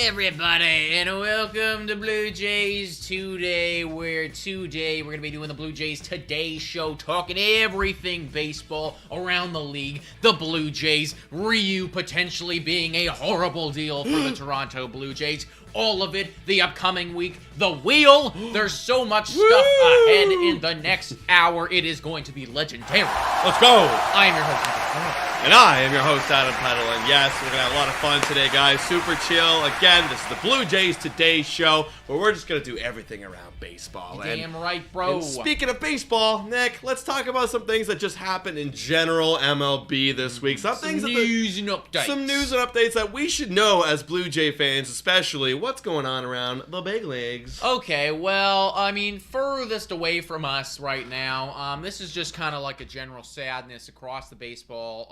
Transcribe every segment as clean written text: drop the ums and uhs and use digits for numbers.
everybody, and welcome to Blue Jays Today, where today we're going to be doing the Blue Jays Today Show, talking everything baseball around the league, the Blue Jays, Ryu potentially being a horrible deal for the Toronto Blue Jays, all of it, the upcoming week, the wheel. There's so much stuff ahead in the next hour. It is going to be legendary. Let's go! I am your host, And I am your host, Adam Peddle, and yes, we're going to have a lot of fun today, guys. Super chill. Again, this is the Blue Jays Today Show, where we're just going to do everything around baseball. Damn right, bro. And speaking of baseball, Nick, let's talk about some things that just happened in general MLB this week. Some news and updates. Some news and updates that we should know as Blue Jay fans, especially what's going on around the big leagues. Okay, well, I mean, furthest away from us right now, this is just kind of like a general sadness across the baseball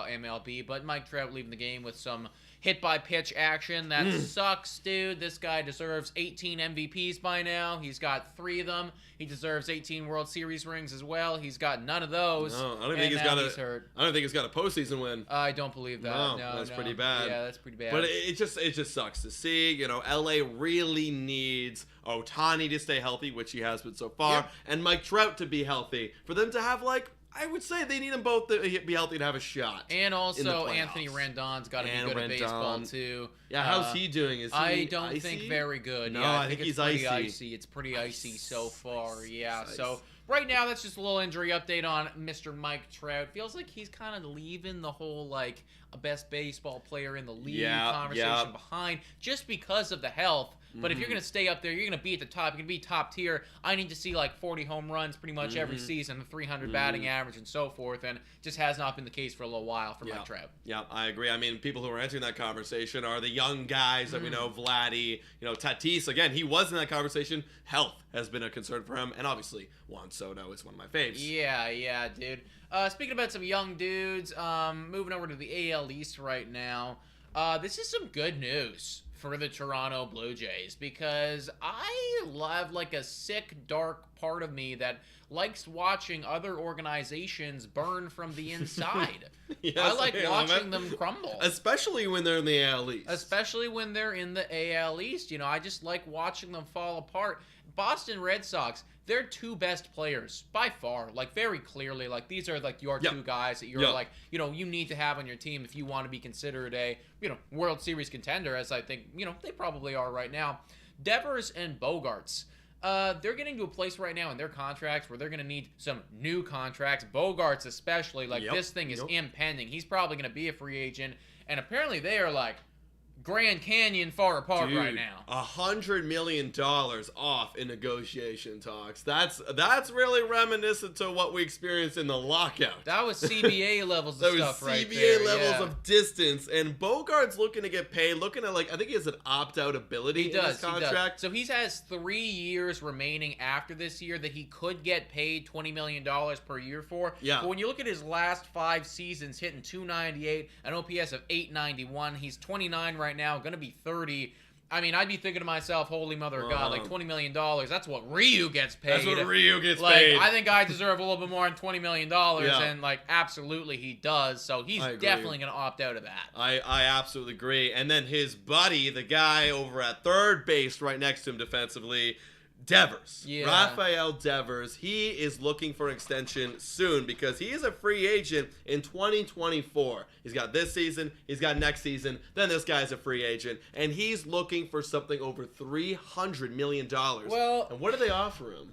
MLB, but Mike Trout leaving the game with some hit-by-pitch action. That sucks, dude. This guy deserves 18 MVPs by now. He's got 3 of them. He deserves 18 World Series rings as well. He's got none of those. No, I don't think he's got a postseason win. I don't believe that. No, that's pretty bad. Yeah, that's pretty bad. But it just sucks to see. You know, LA really needs Ohtani to stay healthy, which he has been so far, and Mike Trout to be healthy for them to have, like, I would say they need them both to be healthy to have a shot. And also, Anthony Rendon's got to be good at baseball, too. Yeah, how's he doing? Is he I don't icy? think very good. No, yeah, I think it's he's pretty icy. It's pretty icy so far, yeah. Ice. So, right now, that's just a little injury update on Mr. Mike Trout. Feels like he's kind of leaving the whole, like, a best baseball player in the league conversation behind just because of the health. But if you're going to stay up there, you're going to be at the top. You're going to be top tier. I need to see like 40 home runs pretty much every season, a 300 batting average, and so forth. And just has not been the case for a little while for Mike Trout. Yeah, I agree. I mean, people who are entering that conversation are the young guys that we know, Vladdy, Tatis. Again, he was in that conversation. Health has been a concern for him. And obviously, Juan Soto is one of my faves. Yeah, dude. Speaking about some young dudes, moving over to the AL East right now. This is some good news for the Toronto Blue Jays, because I love like a sick, dark part of me that likes watching other organizations burn from the inside. Yes, I like watching them crumble. Especially when they're in the AL East. Especially when they're in the AL East. I just like watching them fall apart. Boston Red Sox, they're 2 best players by far, like very clearly. Like these are like your 2 guys that you're like, you need to have on your team if you want to be considered a, World Series contender, as I think, they probably are right now. Devers and Bogarts. They're getting to a place right now in their contracts where they're going to need some new contracts. Bogarts especially, like this thing is impending. He's probably going to be a free agent, and apparently they are like Grand Canyon far apart right now. $100 million off in negotiation talks. That's really reminiscent to what we experienced in the lockout. That was CBA levels of stuff right there. That was CBA levels of distance. And Bogart's looking to get paid, looking at, like, I think he has an opt-out ability in his contract. He does. So he has 3 years remaining after this year that he could get paid $20 million per year for. Yeah. But when you look at his last 5 seasons, hitting .298, an OPS of .891, he's 29 right now, going to be 30. I mean, I'd be thinking to myself, holy mother of God, like $20 million, that's what Ryu gets paid. That's what Ryu gets paid. I think I deserve a little bit more than $20 million, and, like, absolutely he does. So he's definitely going to opt out of that. I absolutely agree. And then his buddy, the guy over at third base right next to him defensively, Devers. Rafael Devers. He is looking for an extension soon because he is a free agent in 2024. He's got this season, he's got next season, then this guy's a free agent, and he's looking for something over $300 million. Well, and what did they offer him?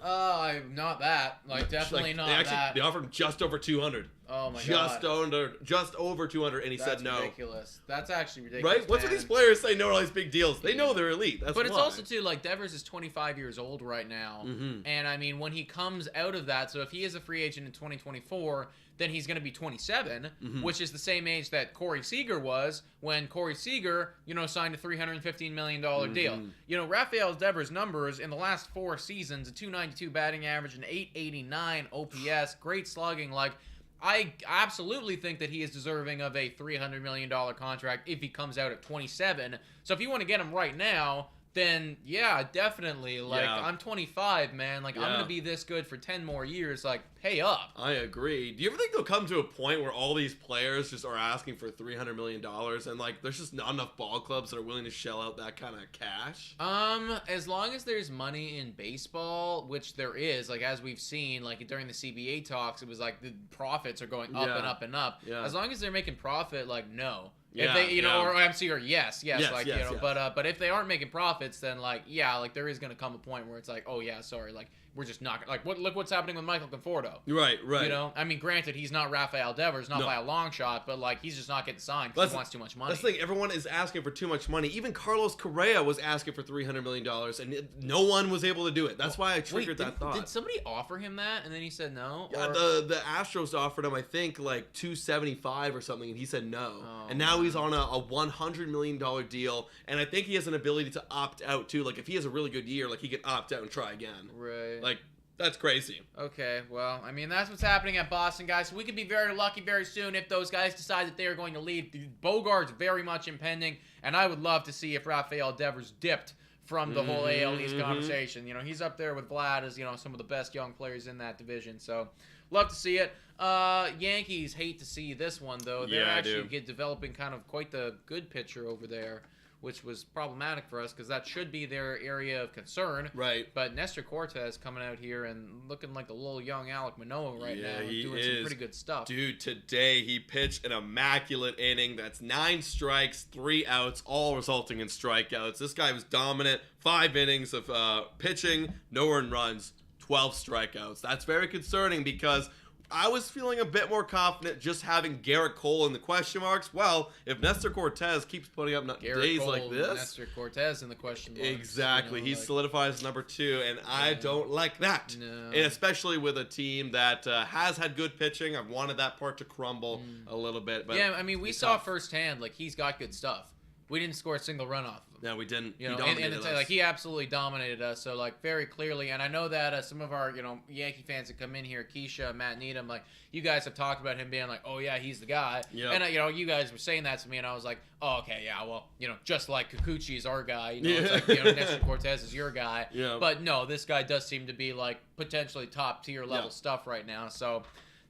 Not that. Like, definitely not that. They offered him just over 200. Oh my God. Just over 200, and he said no. That's ridiculous. That's actually ridiculous. Right? What's with these players say no to all these big deals? They know they're elite. That's But it's also, too, like, Devers is 25 years old right now. And, I mean, when he comes out of that, so if he is a free agent in 2024, then he's going to be 27, which is the same age that Corey Seager was when Corey Seager, signed a $315 million deal. Rafael Devers' numbers in the last 4 seasons, a .292 batting average, an .889 OPS, great slugging, like, I absolutely think that he is deserving of a $300 million contract if he comes out at 27. So if you want to get him right now, then yeah, definitely. Like, I'm 25, man. Like, I'm gonna be this good for 10 more years. Like, pay up. I agree. Do you ever think they'll come to a point where all these players just are asking for $300 million and like there's just not enough ball clubs that are willing to shell out that kind of cash? As long as there's money in baseball, which there is, like as we've seen, like during the CBA talks, it was like the profits are going up and up and up. Yeah. As long as they're making profit, like no. If they, or I'm sorry, yes, like, but if they aren't making profits, then like, like there is going to come a point where it's like, oh yeah, sorry, like we're just not like look what's happening with Michael Conforto. Right. You know, I mean, granted, he's not Rafael Devers, not by a long shot, but like he's just not getting signed because he wants too much money. That's the thing. Everyone is asking for too much money. Even Carlos Correa was asking for $300 million, and no one was able to do it. That's why I triggered that thought. Did somebody offer him that, and then he said no? Yeah, the Astros offered him, I think, like $275 or something, and he said no. Oh, and now he's on a $100 million deal, and I think he has an ability to opt out too. Like if he has a really good year, like he could opt out and try again. Right. Like. That's crazy. Okay, well, I mean, that's what's happening at Boston, guys. So we could be very lucky very soon if those guys decide that they are going to leave. Bogart's very much impending, and I would love to see if Rafael Devers dipped from the whole AL East conversation. You know, he's up there with Vlad as, some of the best young players in that division. So, love to see it. Yankees hate to see this one, though. They're actually developing kind of quite the good pitcher over there, which was problematic for us because that should be their area of concern. Right. But Nestor Cortez coming out here and looking like a little young Alek Manoah now. He doing some pretty good stuff. Dude, today he pitched an immaculate inning. That's 9 strikes, 3 outs, all resulting in strikeouts. This guy was dominant. 5 innings of pitching, no earned runs, 12 strikeouts. That's very concerning because I was feeling a bit more confident just having Garrett Cole in the question marks. Well, if Nestor Cortez keeps putting up days like this, Nestor Cortez in the question marks. Exactly, he solidifies number 2, and I don't like that. No. And especially with a team that has had good pitching, I've wanted that part to crumble a little bit. But yeah, I mean, we saw firsthand, like he's got good stuff. We didn't score a single run off of him. No, we didn't. He dominated us. Like he absolutely dominated us. So like very clearly, and I know that some of our Yankee fans that come in here, Keisha, Matt Needham, like you guys have talked about him being like, oh yeah, he's the guy. Yep. And you guys were saying that to me, and I was like, oh okay, yeah, well just like Kikuchi is our guy, it's like Nestor Cortez is your guy. Yeah. But no, this guy does seem to be like potentially top tier level stuff right now. So.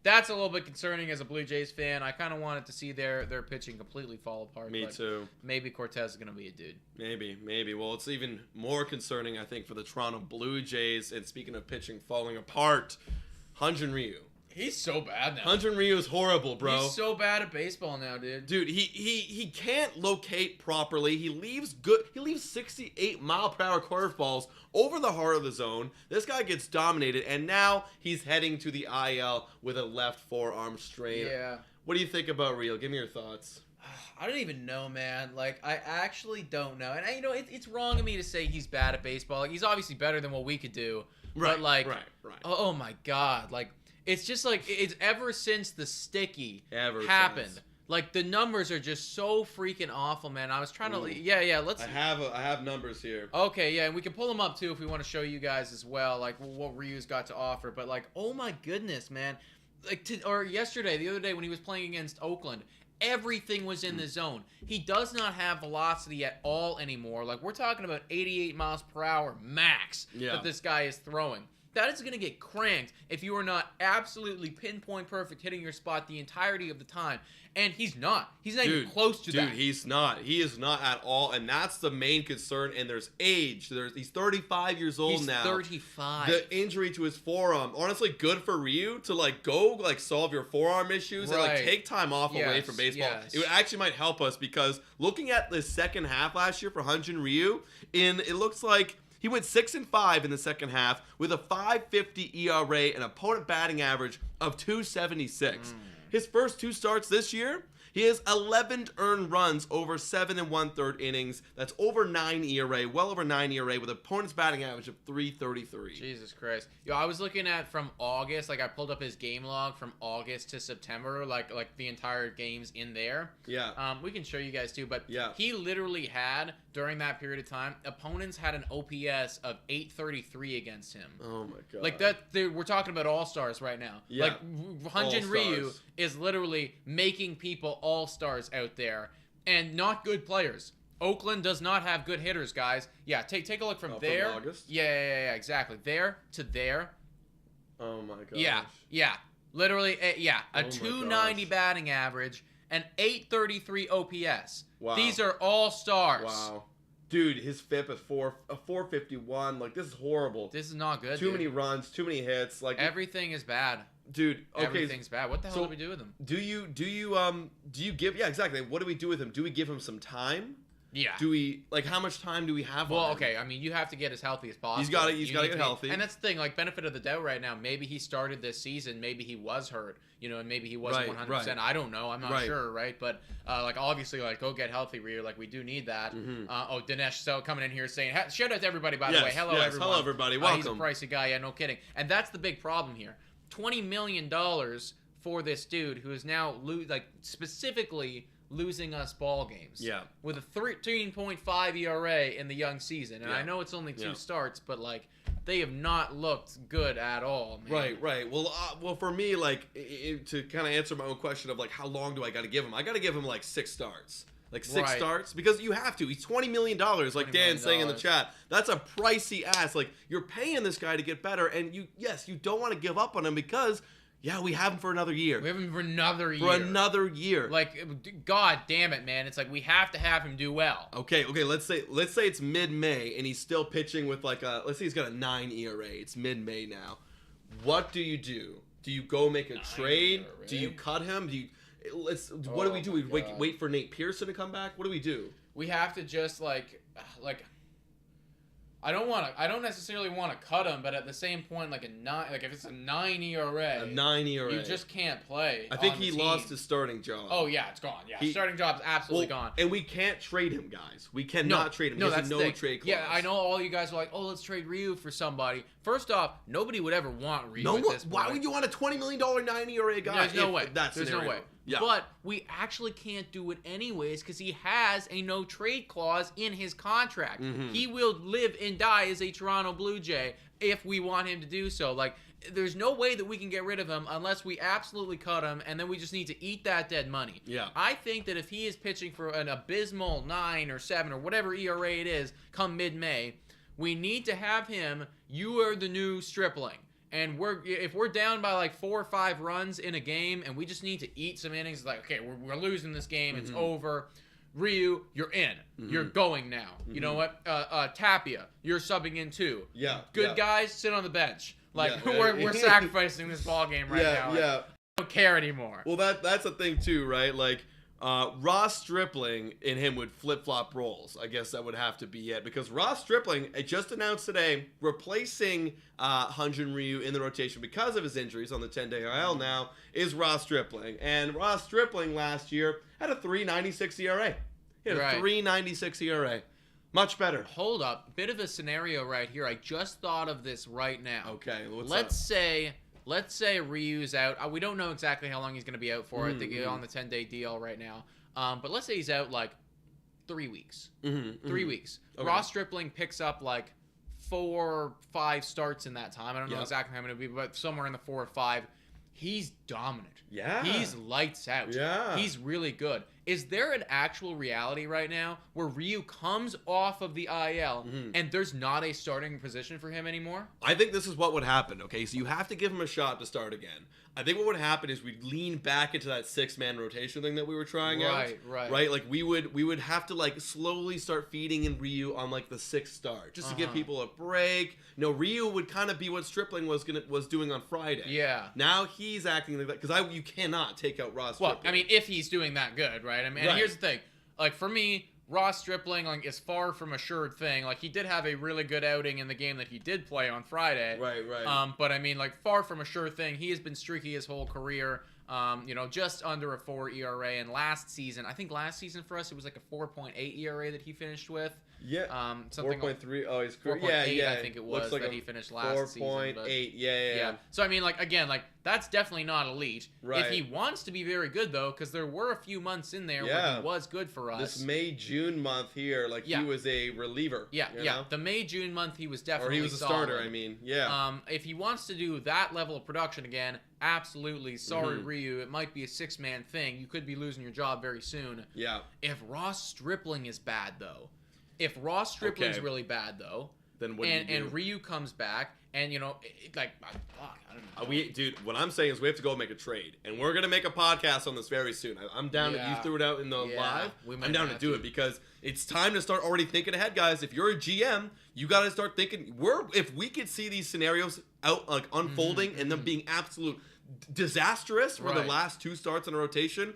That's a little bit concerning as a Blue Jays fan. I kind of wanted to see their pitching completely fall apart. Me too. Maybe Cortez is going to be a dude. Maybe. Well, it's even more concerning, I think, for the Toronto Blue Jays. And speaking of pitching falling apart, Hyun-Jin Ryu. He's so bad now. Hyun-Jin Ryu is horrible, bro. He's so bad at baseball now, dude. Dude, he can't locate properly. He leaves 68-mile-per-hour curveballs over the heart of the zone. This guy gets dominated, and now he's heading to the IL with a left forearm strain. Yeah. What do you think about Ryu? Give me your thoughts. I don't even know, man. Like, I actually don't know. And, it's wrong of me to say he's bad at baseball. Like, he's obviously better than what we could do. Right, but, like, right. Oh, my God. Like, it's just like it's ever since the sticky happened. Like the numbers are just so freaking awful, man. I was trying to let's I have numbers here. Okay, yeah, and we can pull them up too if we want to show you guys as well, like what Ryu's got to offer. But like, oh my goodness, man. Like the other day when he was playing against Oakland, everything was in the zone. He does not have velocity at all anymore. Like we're talking about 88 miles per hour max that this guy is throwing. That is going to get cranked if you are not absolutely pinpoint perfect hitting your spot the entirety of the time. And he's not. He's not even close to that. Dude, he's not. He is not at all. And that's the main concern. And there's age. He's 35 years old now. He's 35. The injury to his forearm. Honestly, good for Ryu to go solve your forearm issues and take time off away from baseball. Yes. It actually might help us because looking at the second half last year for Hyun-Jin Ryu, it looks like he went 6-5 in the second half with a 5.50 ERA and opponent batting average of 276. His first 2 starts this year, he has 11 earned runs over 7 1/3 innings. That's over 9 ERA, well over 9 ERA with opponent's batting average of 333. Jesus Christ. I was looking at from August, like I pulled up his game log from August to September, like the entire games in there. Yeah. We can show you guys too, but he literally had, during that period of time, opponents had an OPS of 833 against him. Oh my God. Like that, we're talking about all-stars right now. Yeah. Like Hyun-Jin Ryu is literally making people all-stars out there and not good players. Oakland does not have good hitters, guys. Yeah, take a look from there. From August? Yeah, exactly. There to there. Oh my gosh. Yeah. Literally, a 290 batting average, an 833 OPS. Wow. These are all stars. Wow. Dude, his FIP is 451. Like, this is horrible. This is not good. Too many runs, too many hits. Like, everything is bad. Dude, okay. Everything's bad. What the hell do we do with him? Do you give? Yeah, exactly. What do we do with him? Do we give him some time? Yeah. Do we, like, how much time do we have well, on him? okay, I mean, you have to get as healthy as possible. He's got to get healthy. And that's the thing, like, benefit of the doubt right now. Maybe he started this season, maybe he was hurt, and maybe he wasn't 100%. Right. I don't know. I'm not sure, right? But, like, obviously, like, go get healthy, Ryu. Like, we do need that. Dinesh so coming in here saying, shout out to everybody, by the way. Hello, everyone. Hello, everybody. Welcome. He's a pricey guy. Yeah, no kidding. And that's the big problem here. $20 million for this dude who is now, specifically losing us ball games. Yeah. With a 13.5 ERA in the young season. And yeah. I know it's only 2 starts, but, like, they have not looked good at all, man. Right. Well, for me, like, to kind of answer my own question of, like, how long do I got to give him? I got to give him, like, 6 starts. Like, 6 starts? Because you have to. He's $20 million, like Dan's saying in the chat. That's a pricey ass. Like, you're paying this guy to get better, and you don't want to give up on him because... Yeah, we have him for another year. We have him for another year. Like, god damn it, man. It's like we have to have him do well. Okay, let's say it's mid-May and he's still pitching with like let's say he's got a 9 ERA. It's mid-May now. What do you do? Do you go make a trade? ERA? Do you cut him? What do we do? We wait for Nate Pearson to come back? What do we do? We have to just like I don't necessarily want to cut him, but at the same point, like if it's a 9 ERA, you just can't play. I think he lost his starting job. Oh yeah, it's gone. Yeah, starting job's absolutely gone. And we can't trade him, guys. We cannot trade him. No, that's no trade clause. Yeah, I know all you guys are like, oh, let's trade Ryu for somebody. First off, nobody would ever want Ryu. Why would you want a $20 million 9 ERA guy? There's no way. There's no way. Yeah. But we actually can't do it anyways because he has a no trade clause in his contract. Mm-hmm. He will live and die as a Toronto Blue Jay if we want him to do so. Like, there's no way that we can get rid of him unless we absolutely cut him, and then we just need to eat that dead money. Yeah. I think that if he is pitching for an abysmal 9 or 7 or whatever ERA it is come mid-May, we need to have him, you are the new Stripling. And if we're down by like 4 or 5 runs in a game and we just need to eat some innings, like, okay, we're losing this game, it's over. Ryu, you're in. You're going now. You know what? Tapia, you're subbing in too. Yeah. Good guys, sit on the bench. Like, we're sacrificing this ball game right now. Yeah. I don't care anymore. Well, that's the thing too, right? Like, Ross Stripling and him would flip-flop roles. I guess that would have to be it. Because Ross Stripling, it just announced today, replacing Hyun-Jin Ryu in the rotation because of his injuries on the 10-day IL now, is Ross Stripling. And Ross Stripling last year had a 3.96 ERA. He had a 3.96 ERA. Much better. Hold up. Bit of a scenario right here. I just thought of this right now. Okay, Let's say Ryu's out. We don't know exactly how long he's going to be out for. I think he's on the 10-day DL right now. But let's say he's out like 3 weeks. 3 weeks. Okay. Ross Stripling picks up like 4 or 5 starts in that time. I don't know exactly how many it'll be, but somewhere in the 4 or 5. He's dominant. Yeah. He's lights out. Yeah. He's really good. Is there an actual reality right now where Ryu comes off of the IL and there's not a starting position for him anymore? I think this is what would happen, okay? So you have to give him a shot to start again. I think what would happen is we'd lean back into that 6-man rotation thing that we were trying out. Right. Like we would have to like slowly start feeding in Ryu on like the 6th start just to give people a break. No, Ryu would kind of be what Stripling was doing on Friday. Yeah. Now he's acting like that because you cannot take out Ross Stripling. Well, I mean, if he's doing that good, right? I mean, and here's the thing. Like for me, Ross Stripling like is far from a sure thing. Like he did have a really good outing in the game that he did play on Friday. Right. But I mean, like far from a sure thing. He has been streaky his whole career. Just under a 4 ERA. And last season for us, it was like a 4.8 ERA that he finished with. Something 4.3. Oh, he's 4.8, I think it was that he finished last season. 4.8. Yeah. So I mean, like again, like that's definitely not elite. Right. If he wants to be very good though, because there were a few months in there where he was good for us. This May-June month here, like he was a reliever. Yeah. The May-June month he was definitely he was a solid. starter. I mean, yeah. If he wants to do that level of production again, absolutely. Sorry, Ryu. It might be a 6-man thing. You could be losing your job very soon. Yeah. If Ross Stripling is bad though, if Ross Stripling's really bad though, then what do you do? And Ryu comes back, and you know, I don't know. Dude, what I'm saying is we have to go make a trade, and we're gonna make a podcast on this very soon. I'm down. You threw it out in the live. I'm down to do it because it's time to start already thinking ahead, guys. If you're a GM, you got to start thinking. If we could see these scenarios out like unfolding and them being absolute disastrous for the last 2 starts in a rotation,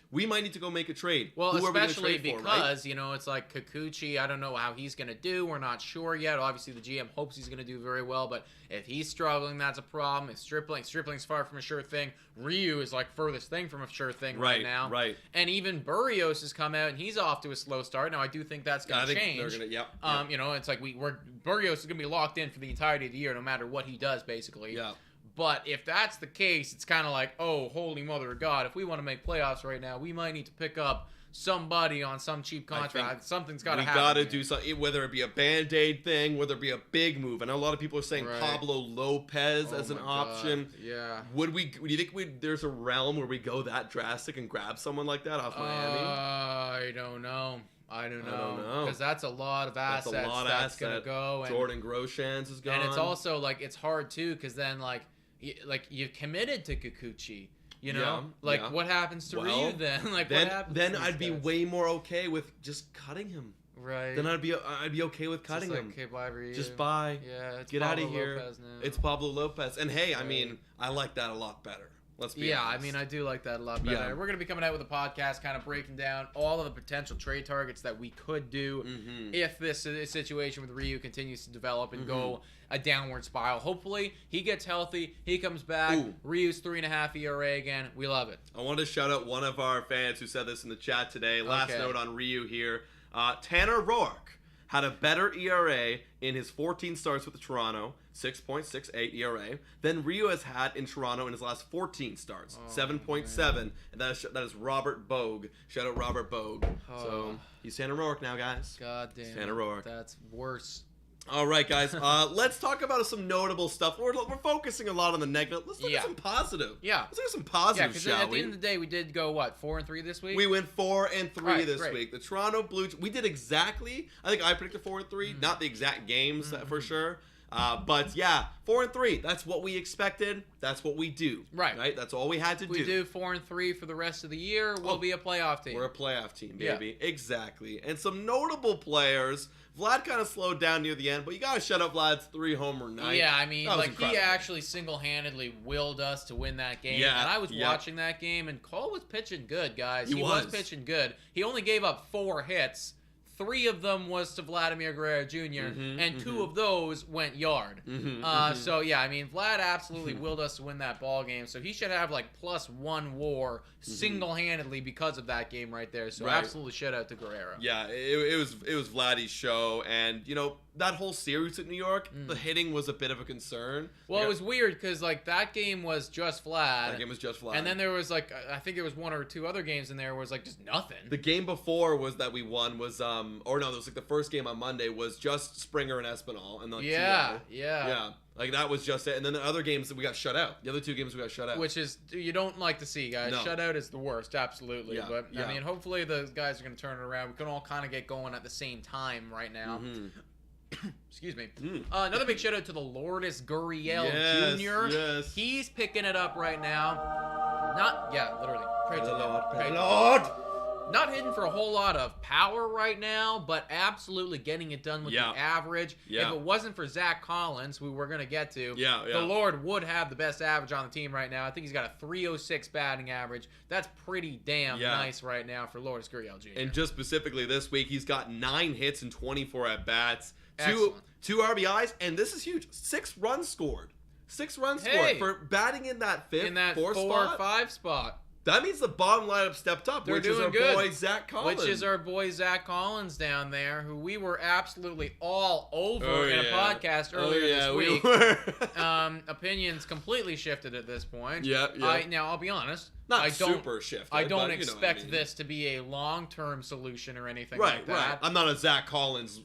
we might need to go make a trade. Well, especially because, you know, it's like Kikuchi, I don't know how he's going to do. We're not sure yet. Obviously, the GM hopes he's going to do very well, but if he's struggling, that's a problem. If Stripling's far from a sure thing. Ryu is like furthest thing from a sure thing right now. Right. And even Burrios has come out, and he's off to a slow start. Now, I do think that's going to change. They're gonna, you know, it's like Burrios is going to be locked in for the entirety of the year, no matter what he does, basically. Yeah. But if that's the case, it's kind of like, oh, holy mother of God, if we want to make playoffs right now, we might need to pick up somebody on some cheap contract. Something's got to happen. We got to do something, whether it be a Band-Aid thing, whether it be a big move. I know a lot of people are saying Pablo Lopez as an option. Yeah. Do you think there's a realm where we go that drastic and grab someone like that off Miami? I don't know. Because that's a lot of assets that's going to go. And Jordan Groshans is gone. And it's also, like, it's hard, too, because then, like you've committed to Kikuchi, you know? What happens to Ryu then? What happens then I'd be way more okay with just cutting him. Right. Then I'd be okay with cutting him. Okay, bye, Ryu. Just bye. Yeah, get out of here. It's Pablo Lopez. And hey, I mean, I like that a lot better. Let's be honest. I mean, I do like that a lot better. Yeah. We're going to be coming out with a podcast kind of breaking down all of the potential trade targets that we could do if this situation with Ryu continues to develop and go a downward spiral. Hopefully, he gets healthy, he comes back, Ryu's 3.5 ERA again. We love it. I want to shout out one of our fans who said this in the chat today. Last note on Ryu here. Tanner Rourke had a better ERA in his 14 starts with Toronto, 6.68 ERA, than Ryu has had in Toronto in his last 14 starts, 7.7, and that is Robert Bogue. Shout out Robert Bogue. So he's Tanner Rourke now, guys. God damn. Tanner Rourke. That's worse. All right, guys. Let's talk about some notable stuff. We're focusing a lot on the negative. Let's look at some positive. Yeah. Let's look at some positive, shall we? At the end of the day, we did go, 4-3 this week? We went 4-3 this week. The Toronto Blue Jays, we did exactly, I think I predicted 4-3. Not the exact games for sure. But yeah, 4-3. That's what we expected. That's what we do. Right. That's all we had to do. We do 4-3 for the rest of the year. We'll be a playoff team. We're a playoff team, baby. Yeah. Exactly. And some notable players. Vlad kind of slowed down near the end, but you gotta shut up Vlad's 3-homer night. Yeah, I mean, he actually single-handedly willed us to win that game. Yeah, and I was watching that game, and Cole was pitching good, guys. He was pitching good. He only gave up 4 hits. 3 of them was to Vladimir Guerrero Jr., and 2 of those went yard. So, yeah, I mean, Vlad absolutely willed us to win that ball game, so he should have, +1 WAR single-handedly because of that game right there. So, absolutely shout out to Guerrero. Yeah, it was Vladdy's show, and, you know, that whole series at New York, the hitting was a bit of a concern. Well, it was weird because, that game was just Vlad. That game was just Vlad. And then there was, I think there was 1 or 2 other games in there where it was, just nothing. The game before that we won was, or no, it was the first game on Monday was just Springer and Espinal. And yeah. That was just it. And then the other games that we got shut out. The other 2 games we got shut out. Which is, you don't like to see, guys. No. Shutout is the worst, absolutely. Yeah. But, I mean, hopefully the guys are going to turn it around. We can all kind of get going at the same time right now. Excuse me. Another big shout out to the Lourdes Gurriel Jr. Yes. He's picking it up right now. Literally. Praise the Lord. Praise the Lord. Not hitting for a whole lot of power right now, but absolutely getting it done with the average. If it wasn't for Zach Collins, who we're going to get to, the Lord would have the best average on the team right now. I think he's got a .306 batting average. That's pretty damn nice right now for Lourdes Gurriel Jr. And just specifically this week, he's got 9 hits and 24 at-bats. 2 RBIs, and this is huge. 6 runs scored. 6 runs scored for batting in that 4th, 4 or 5 spot. That means the bottom lineup stepped up, which is our boy Zach Collins. Which is our boy Zach Collins down there, who we were absolutely all over in a podcast earlier this week. We were. Opinions completely shifted at this point. Yeah. Now, I'll be honest. Super shifted. I don't expect this to be a long-term solution or anything like that. Right. I'm not a Zach Collins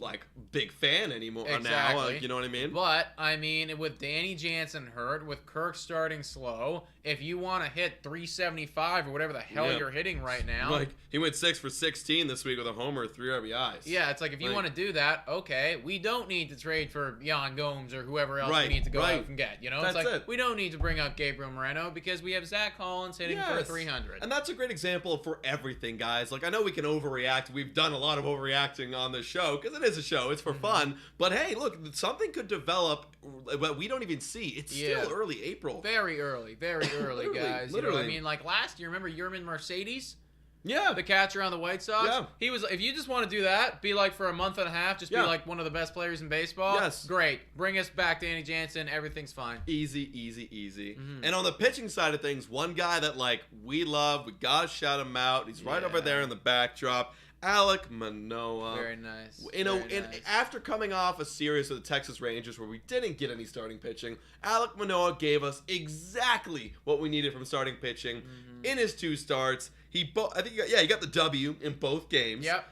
big fan anymore now. You know what I mean? But I mean, with Danny Jansen hurt, with Kirk starting slow, if you want to hit 375 or whatever the hell you're hitting right now, he went 6 for 16 this week with a homer, 3 RBIs. Yeah, it's like if you want to do that, okay, we don't need to trade for Yan Gomes or whoever else we need to go out and get. You know, That's it's like it. We don't need to bring up Gabriel Moreno because we have Zach Collins hitting for 300. And that's a great example for everything, guys. Like, I know we can overreact. We've done a lot of overreacting on this show because it is a show. It's for fun. But hey, look, something could develop but we don't even see. It's still early April. Very early, guys. Literally. You know what I mean? Like last year, remember Yermin Mercedes? Yeah. The catcher on the White Sox? Yeah. He was, if you just want to do that, be like for a month and a half, just be like one of the best players in baseball. Yes. Great. Bring us back Danny Jansen. Everything's fine. Easy. And on the pitching side of things, one guy that we love, we gotta shout him out. He's right over there in the backdrop. Alek Manoah. Very nice. After coming off a series with the Texas Rangers where we didn't get any starting pitching, Alek Manoah gave us exactly what we needed from starting pitching in his 2 starts. He got the W in both games. Yep.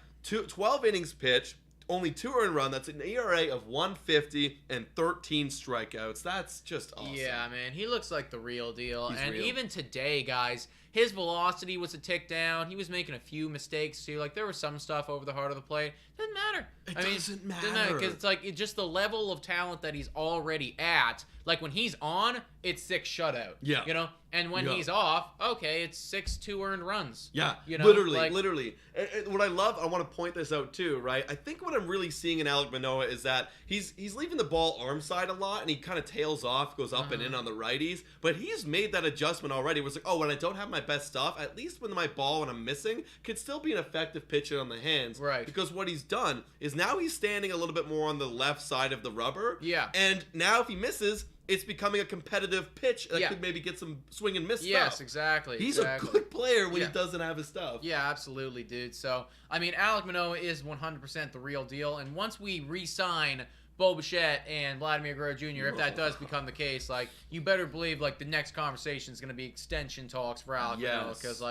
12 innings pitched, only 2 earned runs. That's an ERA of 1.50 and 13 strikeouts. That's just awesome. Yeah, man. He looks like the real deal. Even today, guys, his velocity was a tick down. He was making a few mistakes too. Like there was some stuff over the heart of the plate. Doesn't matter. It doesn't matter because it's just the level of talent that he's already at. Like when he's on, it's 6 shutout. Yeah. You know, and when he's off, okay, it's 6 2 earned runs. Yeah. You know, literally. And what I love, I want to point this out too, right? I think what I'm really seeing in Alek Manoah is that he's leaving the ball arm side a lot, and he kind of tails off, goes up and in on the righties. But he's made that adjustment already. It was like, when I don't have my best stuff, at least when my ball, when I'm missing, could still be an effective pitcher on the hands. Right. Because what he's done is now he's standing a little bit more on the left side of the rubber. Yeah. And now if he misses, it's becoming a competitive pitch that could maybe get some swing and miss stuff. Yes, exactly. He's a good player when he doesn't have his stuff. Yeah, absolutely, dude. So, I mean, Alek Manoah is 100% the real deal. And once we re-sign Bo Bichette and Vladimir Guerrero Jr., if that does become the case, you better believe, the next conversation is going to be extension talks for Alek Manoah. Because,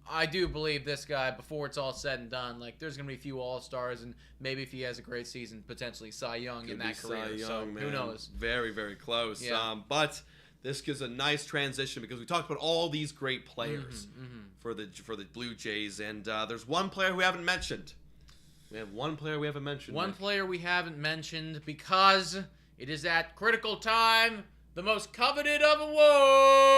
I do believe this guy, before it's all said and done, there's going to be a few All-Stars, and maybe if he has a great season, potentially Cy Young in that career. So, who knows? Very, very close. Yeah. But this gives a nice transition because we talked about all these great players for the Blue Jays, and there's one player we haven't mentioned. We have one player we haven't mentioned. One player we haven't mentioned because it is that critical time, the most coveted of awards.